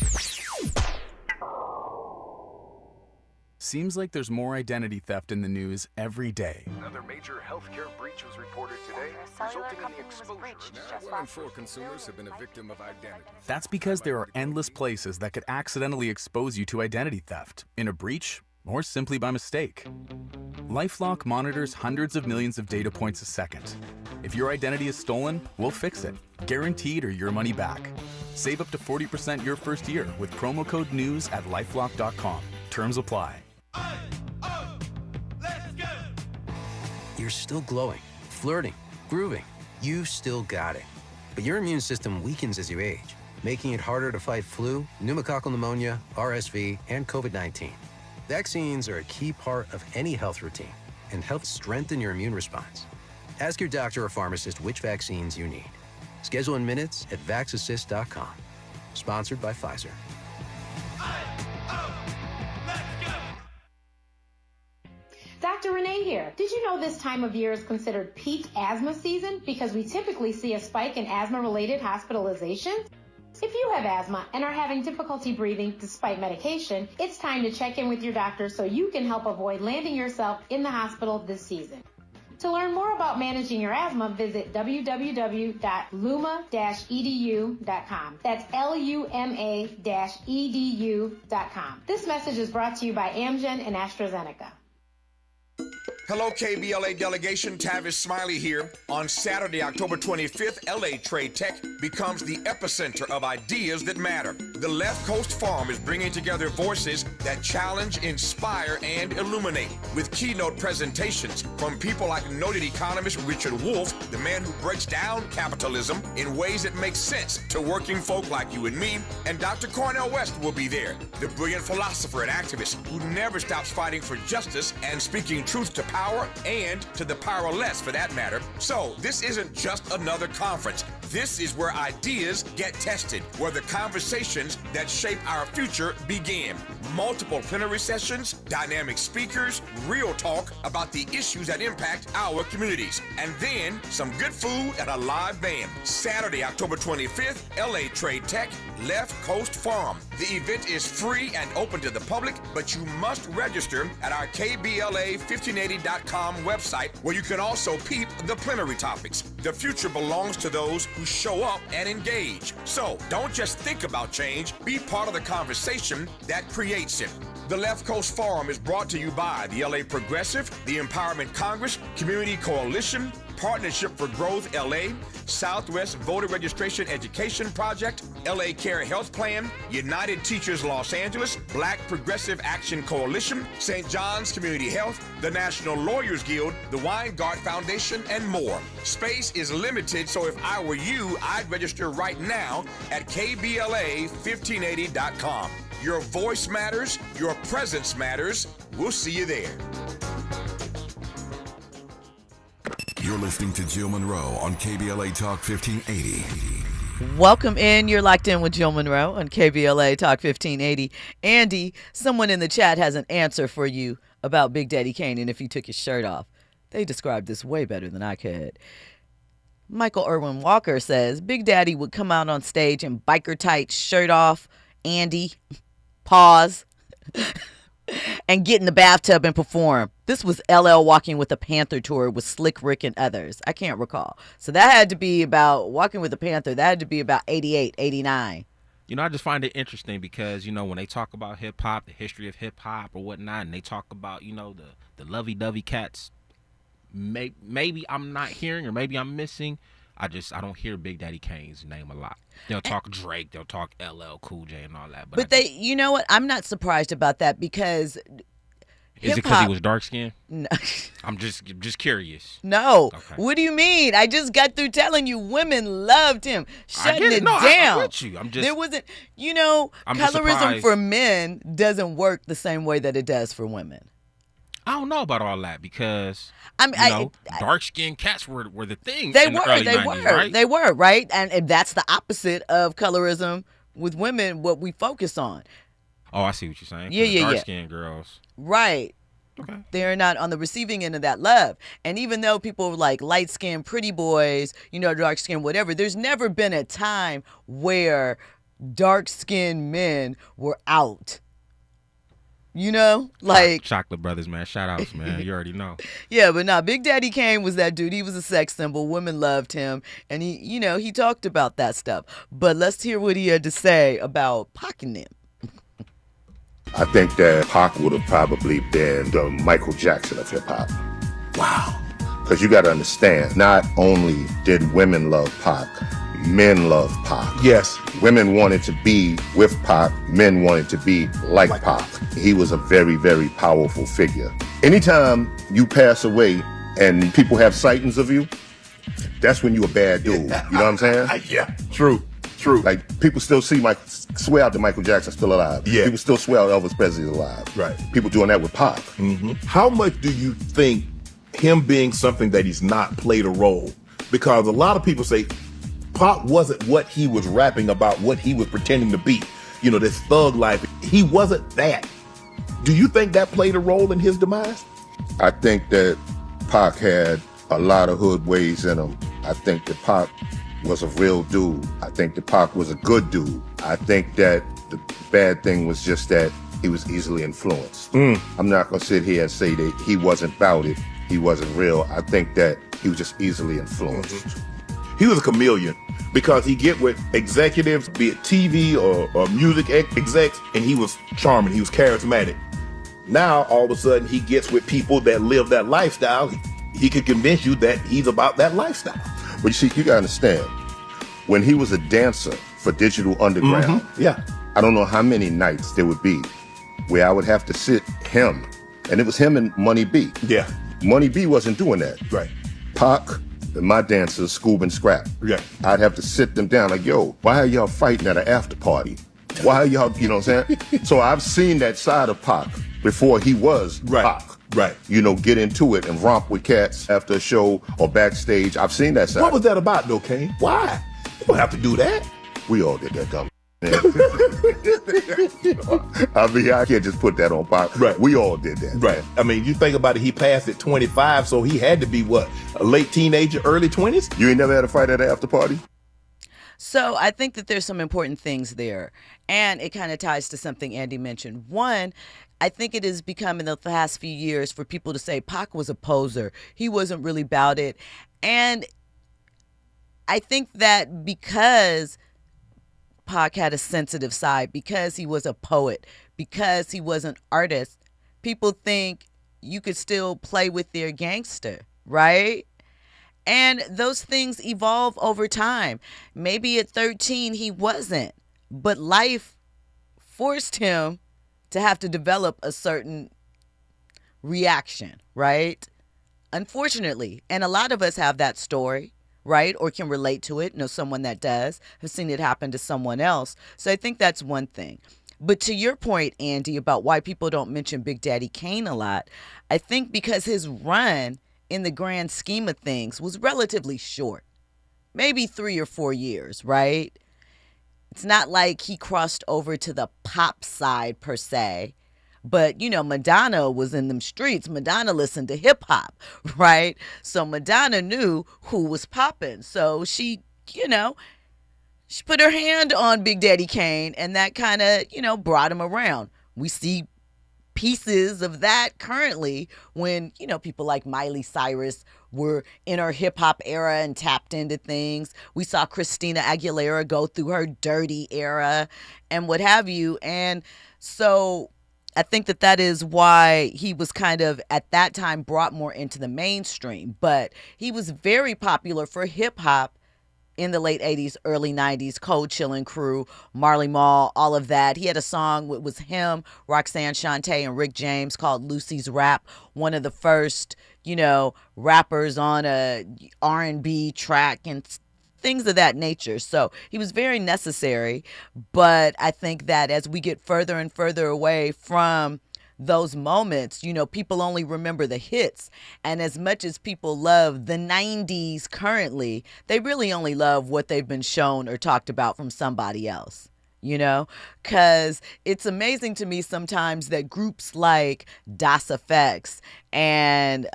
Seems like there's more identity theft in the news every day. Another major healthcare breach was reported today, resulting in the exposure. Now 1 in 4 consumers have been a victim of identity. That's because there are endless places that could accidentally expose you to identity theft, in a breach, or simply by mistake. LifeLock monitors hundreds of millions of data points a second. If your identity is stolen, we'll fix it, guaranteed or your money back. Save up to 40% your first year with promo code NEWS at lifelock.com. Terms apply. You're still glowing, flirting, grooving. You still got it. But your immune system weakens as you age, making it harder to fight flu, pneumococcal pneumonia, RSV, and COVID-19. Vaccines are a key part of any health routine and help strengthen your immune response. Ask your doctor or pharmacist which vaccines you need. Schedule in minutes at vaxassist.com. Sponsored by Pfizer. Dr. Renee here. Did you know this time of year is considered peak asthma season because we typically see a spike in asthma-related hospitalizations? If you have asthma and are having difficulty breathing despite medication, it's time to check in with your doctor so you can help avoid landing yourself in the hospital this season. To learn more about managing your asthma, visit www.luma-edu.com. That's LUMA-edu.com. This message is brought to you by Amgen and AstraZeneca. Hello, KBLA delegation. Tavis Smiley here. On Saturday, October 25th, LA Trade Tech becomes the epicenter of ideas that matter. The Left Coast Forum is bringing together voices that challenge, inspire, and illuminate with keynote presentations from people like noted economist Richard Wolff, the man who breaks down capitalism in ways that make sense to working folk like you and me, and Dr. Cornel West will be there, the brilliant philosopher and activist who never stops fighting for justice and speaking truth to power and to the powerless for that matter. So this isn't just another conference. This is where ideas get tested, where the conversations that shape our future begin. Multiple plenary sessions, dynamic speakers, real talk about the issues that impact our communities. And then some good food and a live band. Saturday, October 25th, LA Trade Tech, Left Coast Forum. The event is free and open to the public, but you must register at our KBLA1580.com website, where you can also peep the plenary topics. The future belongs to those who show up and engage. So don't just think about change, be part of the conversation that creates it. The Left Coast Forum is brought to you by the LA Progressive, the Empowerment Congress, Community Coalition, Partnership for Growth LA, Southwest Voter Registration Education Project, LA Care Health Plan, United Teachers Los Angeles, Black Progressive Action Coalition, St. John's Community Health, the National Lawyers Guild, the Weingart Foundation, and more. Space is limited, so if I were you, I'd register right now at KBLA1580.com. Your voice matters, your presence matters. We'll see you there. You're listening to Jill Munroe on KBLA Talk 1580. Welcome in. You're locked in with Jill Munroe on KBLA Talk 1580. Andy, someone in the chat has an answer for you about Big Daddy Kane and if he took his shirt off. They described this way better than I could. Michael Irwin Walker says, Big Daddy would come out on stage in biker tights, shirt off, Andy, pause, and get in the bathtub and perform. This was LL Walking with the Panther tour with Slick Rick and others. I can't recall. So that had to be about Walking with the Panther. That had to be about 88, 89. You know, I just find it interesting because, you know, when they talk about hip hop, the history of hip hop or whatnot, and they talk about, you know, the lovey-dovey cats, maybe I'm not hearing or maybe I'm missing. I don't hear Big Daddy Kane's name a lot. They'll talk Drake, they'll talk LL Cool J and all that. But they, you know what? I'm not surprised about that because is it because he was dark skinned? No. I'm just curious. No. Okay. What do you mean? I just got through telling you women loved him, shutting it down. I'm with you. There wasn't, you know, colorism for men doesn't work the same way that it does for women. I don't know about all that because dark-skinned cats were the thing. They in were. The early They 90s, were. right? They were right, and that's the opposite of colorism with women. What we focus on. Oh, I see what you're saying. Yeah. Dark-skinned girls. Right. Okay. They're not on the receiving end of that love. And even though people like light-skinned, pretty boys, you know, dark-skinned, whatever, there's never been a time where dark-skinned men were out. You know, like Chocolate Brothers, man. Shout outs, man. You already know. Yeah, but no, Big Daddy Kane was that dude. He was a sex symbol. Women loved him, and he talked about that stuff. But let's hear what he had to say about Pac and them. I think that Pac would have probably been the Michael Jackson of hip hop. Wow. Because you got to understand, not only did women love Pac, men love Pac. Yes. Women wanted to be with Pac. Men wanted to be like Pac. He was a very, very powerful figure. Anytime you pass away and people have sightings of you, that's when you a bad dude. You know what I'm saying? Yeah. True. Like, people still swear out that Michael Jackson's still alive. Yeah. People still swear out Elvis Presley's alive. Right. People doing that with Pac. Mm-hmm. How much do you think him being something that he's not played a role? Because a lot of people say Pac wasn't what he was rapping about, what he was pretending to be. You know, this thug life. He wasn't that. Do you think that played a role in his demise? I think that Pac had a lot of hood ways in him. I think that Pac was a real dude. I think that Pac was a good dude. I think that the bad thing was just that he was easily influenced. I'm not going to sit here and say that he wasn't about it. He wasn't real. I think that he was just easily influenced. Mm-hmm. He was a chameleon because he get with executives, be it TV or music execs, and he was charming. He was charismatic. Now, all of a sudden, he gets with people that live that lifestyle. He could convince you that he's about that lifestyle. But you see, you got to understand, when he was a dancer for Digital Underground, yeah, I I don't know how many nights there would be where I would have to sit him, and it was him and Money B. Yeah. Money B wasn't doing that. Right. Pac and my dancers, Scoob and Scrap. Yeah. I'd have to sit them down like, yo, why are y'all fighting at an after party? Why are y'all, you know what I'm saying? So I've seen that side of Pac before he was Pac. Right. You know, get into it and romp with cats after a show or backstage. I've seen that side. What was that about, though, Kane? Why? You don't have to do that. We all did that, dumb. I mean, I can't just put that on Pac. Right. We all did that. Right. I mean, you think about it, he passed at 25, so he had to be, what, a late teenager, early 20s? You ain't never had a fight at an after party? So I think that there's some important things there, and it kind of ties to something Andy mentioned. One, I think it has become in the past few years for people to say Pac was a poser. He wasn't really about it. And I think that because Pac had a sensitive side, because he was a poet, because he was an artist, people think you could still play with their gangster, right? And those things evolve over time. Maybe at 13 he wasn't, but life forced him to have to develop a certain reaction, right? Unfortunately, and a lot of us have that story, right? Or can relate to it, know someone that does, have seen it happen to someone else. So I think that's one thing. But to your point, Andy, about why people don't mention Big Daddy Kane a lot, I think because his run in the grand scheme of things was relatively short, maybe 3 or 4 years, right? It's not like he crossed over to the pop side per se, but you know, Madonna was in them streets. Madonna listened to hip hop, right? So Madonna knew who was popping. So she, you know, she put her hand on Big Daddy Kane, and that kind of, you know, brought him around. We see pieces of that currently when, you know, people like Miley Cyrus were in her hip hop era and tapped into things. We saw Christina Aguilera go through her dirty era and what have you. And so I think that that is why he was kind of at that time brought more into the mainstream, but he was very popular for hip hop in the late 80s, early 90s, Cold Chillin' Crew, Marley Marl, all of that. He had a song, it was him, Roxanne Shante, and Rick James called Lucy's Rap, one of the first, you know, rappers on a R&B track and things of that nature. So he was very necessary, but I think that as we get further and further away from those moments, you know, people only remember the hits. And as much as people love the 90s currently, they really only love what they've been shown or talked about from somebody else, you know, because it's amazing to me sometimes that groups like Das Effects and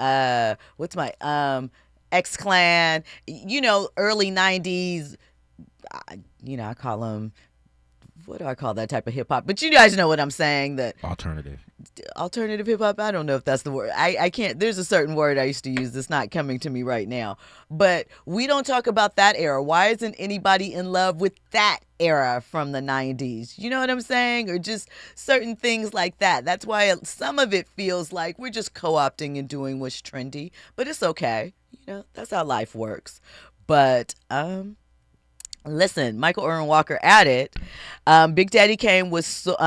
X-Clan, you know, early 90s, you know, I call them, what do I call that type of hip hop? But you guys know what I'm saying. That alternative hip hop. I don't know if that's the word. I can't. There's a certain word I used to use that's not coming to me right now. But we don't talk about that era. Why isn't anybody in love with that era from the 90s? You know what I'm saying? Or just certain things like that. That's why some of it feels like we're just co-opting and doing what's trendy. But it's okay. You know, that's how life works. But listen, Michael Irvin Walker added, Big Daddy Kane was sort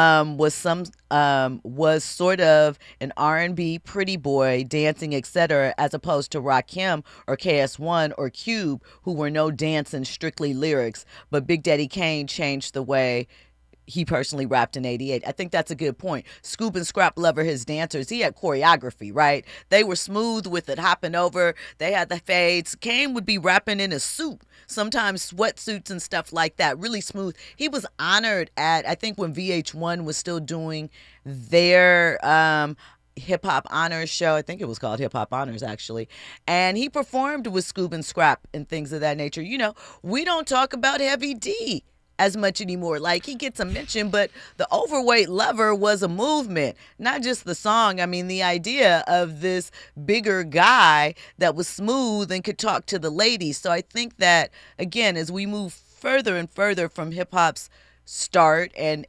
of an R&B pretty boy, dancing, etc., as opposed to Rakim or KS1 or Cube, who were no dancing, strictly lyrics. But Big Daddy Kane changed the way he personally rapped in 88. I think that's a good point. Scoop and Scrap Lover, his dancers, he had choreography, right? They were smooth with it, hopping over. They had the fades. Kane would be rapping in a suit, sometimes sweatsuits and stuff like that, really smooth. He was honored at, I think when VH1 was still doing their hip hop honors show. I think it was called Hip Hop Honors, actually. And he performed with Scoop and Scrap and things of that nature. You know, we don't talk about Heavy D as much anymore. Like, he gets a mention, but the Overweight Lover was a movement, not just the song. I mean, the idea of this bigger guy that was smooth and could talk to the ladies. So I think that, again, as we move further and further from hip hop's start and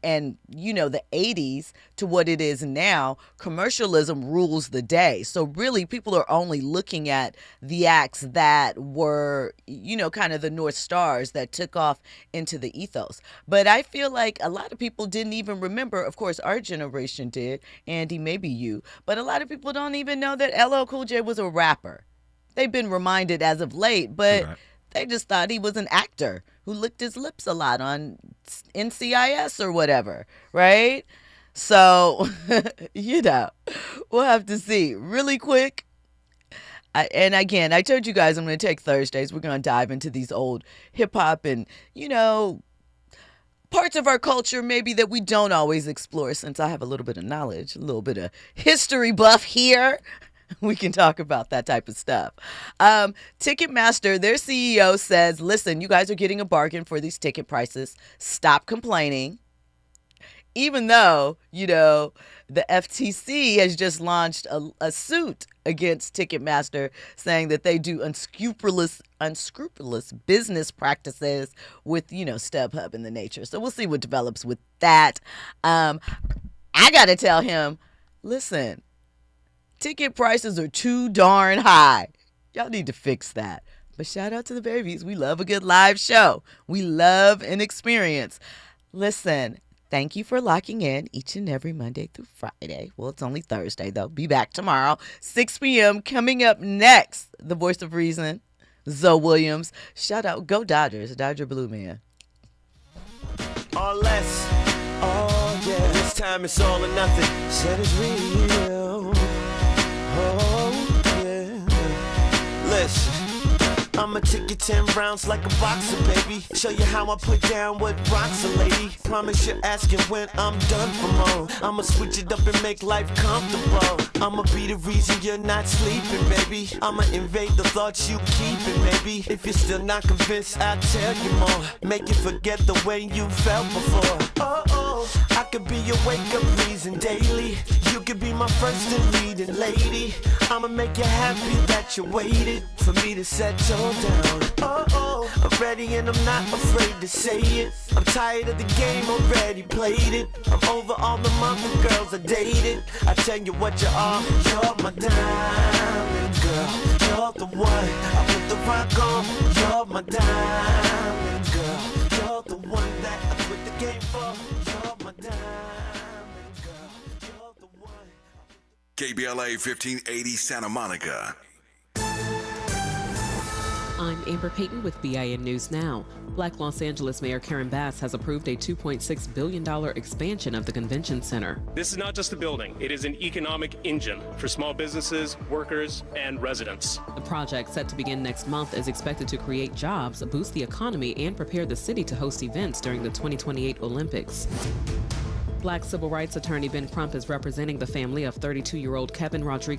you know, the 80s to what it is now, commercialism rules the day. So really people are only looking at the acts that were, you know, kind of the North Stars that took off into the ethos. But I feel like a lot of people didn't even remember. Of course, our generation did. Andy, maybe you. But a lot of people don't even know that LL Cool J was a rapper. They've been reminded as of late, but they just thought he was an actor who licked his lips a lot on NCIS or whatever, right? So, you know, we'll have to see. Really quick, and again, I told you guys I'm going to take Thursdays. We're going to dive into these old hip-hop and, you know, parts of our culture maybe that we don't always explore, since I have a little bit of knowledge, a little bit of history buff here. We can talk about that type of stuff. Ticketmaster, their CEO says, listen, you guys are getting a bargain for these ticket prices. Stop complaining. Even though, you know, the FTC has just launched a suit against Ticketmaster saying that they do unscrupulous business practices with, you know, StubHub and the nature. So we'll see what develops with that. I got to tell him, listen, ticket prices are too darn high. Y'all need to fix that. But shout out to the babies. We love a good live show. We love an experience. Listen, thank you for locking in each and every Monday through Friday. Well, it's only Thursday, though. Be back tomorrow, 6 p.m. Coming up next, the voice of reason, Zoe Williams. Shout out. Go Dodgers. Dodger Blue Man. Or less. Oh, yeah. This time it's all or nothing. Said it's real. Oh, yeah. Listen, I'ma take you 10 rounds like a boxer, baby. Show you how I put down what rocks a lady. Promise you're asking when I'm done for more. I'ma switch it up and make life comfortable. I'ma be the reason you're not sleeping, baby. I'ma invade the thoughts you keeping, baby. If you're still not convinced, I'll tell you more. Make you forget the way you felt before. Oh, oh, I could be your wake-up reason daily. You could be my first and leading lady. I'ma make you happy that you waited for me to settle down. Oh, oh, I'm ready and I'm not afraid to say it. I'm tired of the game, already played it. I'm over all the mother girls I dated. I tell you what you are, you're my diamond girl. You're the one, I put the rock on. You're my diamond girl. You're the one that I quit the game for. You're my diamond girl. You're the one. KBLA 1580 Santa Monica. I'm Amber Payton with BIN News Now. Black Los Angeles Mayor Karen Bass has approved a $2.6 billion expansion of the convention center. This is not just a building. It is an economic engine for small businesses, workers, and residents. The project, set to begin next month, is expected to create jobs, boost the economy, and prepare the city to host events during the 2028 Olympics. Black civil rights attorney Ben Crump is representing the family of 32-year-old Kevin Rodriguez